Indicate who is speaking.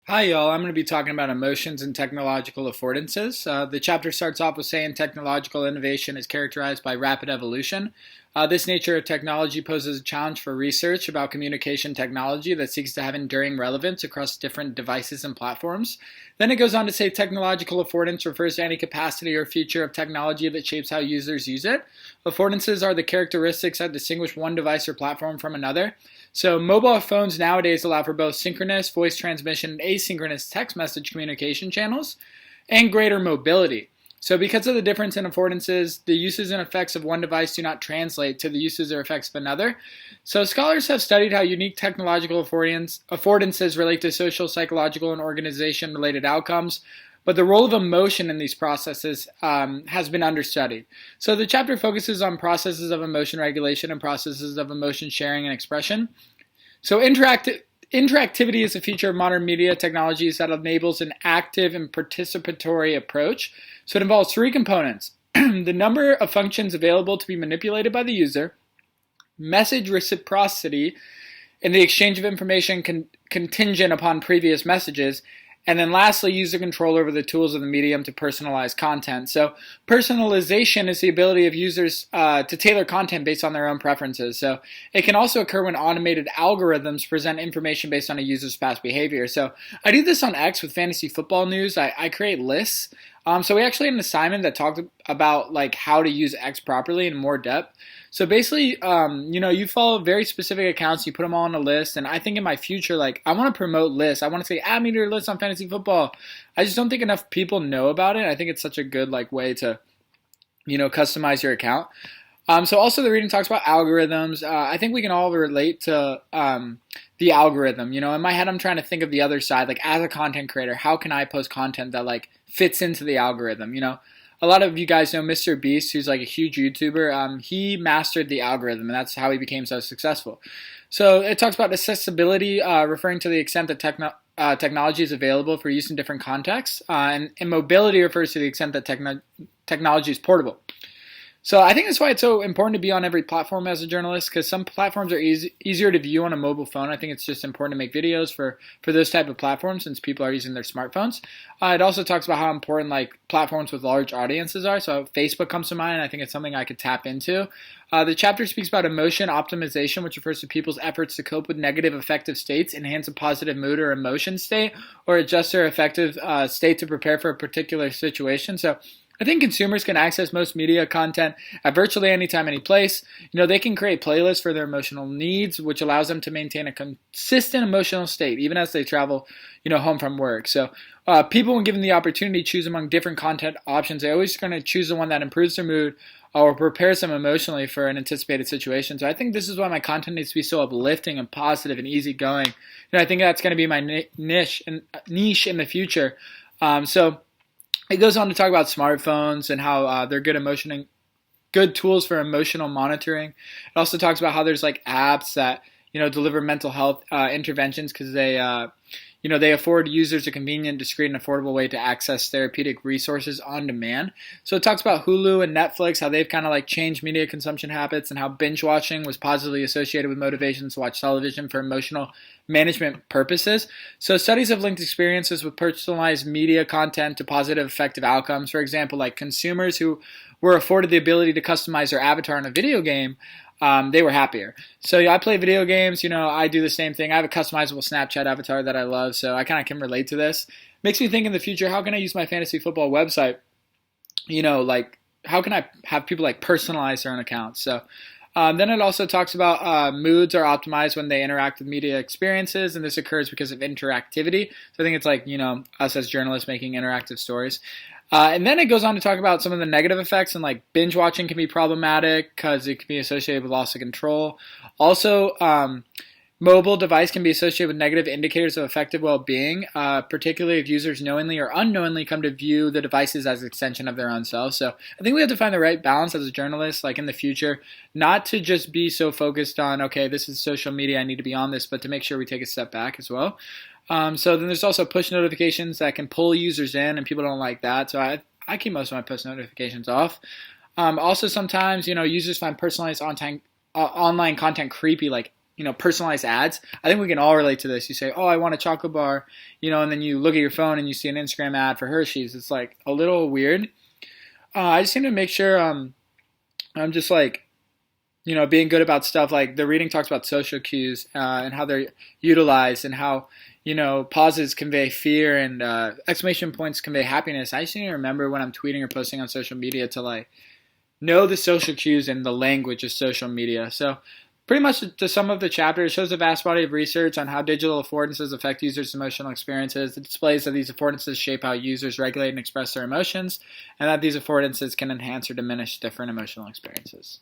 Speaker 1: Hi, y'all. I'm going to be talking about emotions and technological affordances. The chapter starts off with saying technological innovation is characterized by rapid evolution. This nature of technology poses a challenge for research about communication technology that seeks to have enduring relevance across different devices and platforms. Then it goes on to say technological affordance refers to any capacity or feature of technology that shapes how users use it. Affordances are the characteristics that distinguish one device or platform from another. So mobile phones nowadays allow for both synchronous voice transmission and asynchronous text message communication channels and greater mobility. So because of the difference in affordances, the uses and effects of one device do not translate to the uses or effects of another. So scholars have studied how unique technological affordances relate to social, psychological, and organization-related outcomes, but the role of emotion in these processes has been understudied. So the chapter focuses on processes of emotion regulation and processes of emotion sharing and expression. So interactivity is a feature of modern media technologies that enables an active and participatory approach. So it involves three components: the number of functions available to be manipulated by the user, message reciprocity, and the exchange of information contingent upon previous messages, and then lastly, user control over the tools of the medium to personalize content. So personalization is the ability of users to tailor content based on their own preferences. So it can also occur when automated algorithms present information based on a user's past behavior. So I do this on X with fantasy football news. I create lists. So we actually had an assignment that talked about like how to use X properly in more depth. So basically, you follow very specific accounts, you put them all on a list, and I think in my future, like, I want to promote lists. I want to say, add me to your list on fantasy football. I just don't think enough people know about it. I think it's such a good, like, way to, customize your account. So also the reading talks about algorithms. I think we can all relate to the algorithm. In my head, I'm trying to think of the other side. Like, as a content creator, how can I post content that, like, fits into the algorithm, A lot of you guys know Mr. Beast, who's like a huge YouTuber. He mastered the algorithm, and that's how he became so successful. So it talks about accessibility, referring to the extent that technology is available for use in different contexts, and mobility refers to the extent that technology is portable. So I think that's why it's so important to be on every platform as a journalist, because some platforms are easier to view on a mobile phone. I think it's just important to make videos for those type of platforms since people are using their smartphones. It also talks about how important like platforms with large audiences are. So Facebook comes to mind. I think it's something I could tap into. The chapter speaks about emotion optimization, which refers to people's efforts to cope with negative affective states, enhance a positive mood or emotion state, or adjust their affective state to prepare for a particular situation. So I think consumers can access most media content at virtually any time, any place. They can create playlists for their emotional needs, which allows them to maintain a consistent emotional state, even as they travel, home from work. So people, when given the opportunity to choose among different content options, they're always going to choose the one that improves their mood or prepares them emotionally for an anticipated situation. So I think this is why my content needs to be so uplifting and positive and easygoing. I think that's going to be my niche in the future. It goes on to talk about smartphones and how they're good tools for emotional monitoring. It also talks about how there's like apps that deliver mental health interventions because they afford users a convenient, discreet, and affordable way to access therapeutic resources on demand. So it talks about Hulu and Netflix, how they've kind of like changed media consumption habits and how binge watching was positively associated with motivations to watch television for emotional management purposes. So studies have linked experiences with personalized media content to positive effective outcomes. For example, like consumers who were afforded the ability to customize their avatar in a video game, they were happier. So I play video games, I do the same thing. I have a customizable Snapchat avatar that I love, so I kind of can relate to this. Makes me think in the future, how can I use my fantasy football website, like how can I have people like personalize their own accounts? So then it also talks about moods are optimized when they interact with media experiences, and this occurs because of interactivity. So I think it's like, us as journalists making interactive stories. And then it goes on to talk about some of the negative effects, and like binge watching can be problematic because it can be associated with loss of control. Also, mobile device can be associated with negative indicators of affective well-being, particularly if users knowingly or unknowingly come to view the devices as an extension of their own selves. So I think we have to find the right balance as a journalist, like in the future, not to just be so focused on, okay, this is social media, I need to be on this, but to make sure we take a step back as well. So then there's also push notifications that can pull users in, and people don't like that. So I keep most of my push notifications off. Also, sometimes users find personalized online content creepy, like personalized ads. I think we can all relate to this. You say, oh, I want a chocolate bar, and then you look at your phone and you see an Instagram ad for Hershey's. It's like a little weird. I just need to make sure I'm just like, being good about stuff. Like the reading talks about social cues and how they're utilized, and how, pauses convey fear and exclamation points convey happiness. I just need to remember when I'm tweeting or posting on social media to like know the social cues and the language of social media. So pretty much to sum up the chapter, it shows a vast body of research on how digital affordances affect users' emotional experiences. It displays that these affordances shape how users regulate and express their emotions, and that these affordances can enhance or diminish different emotional experiences.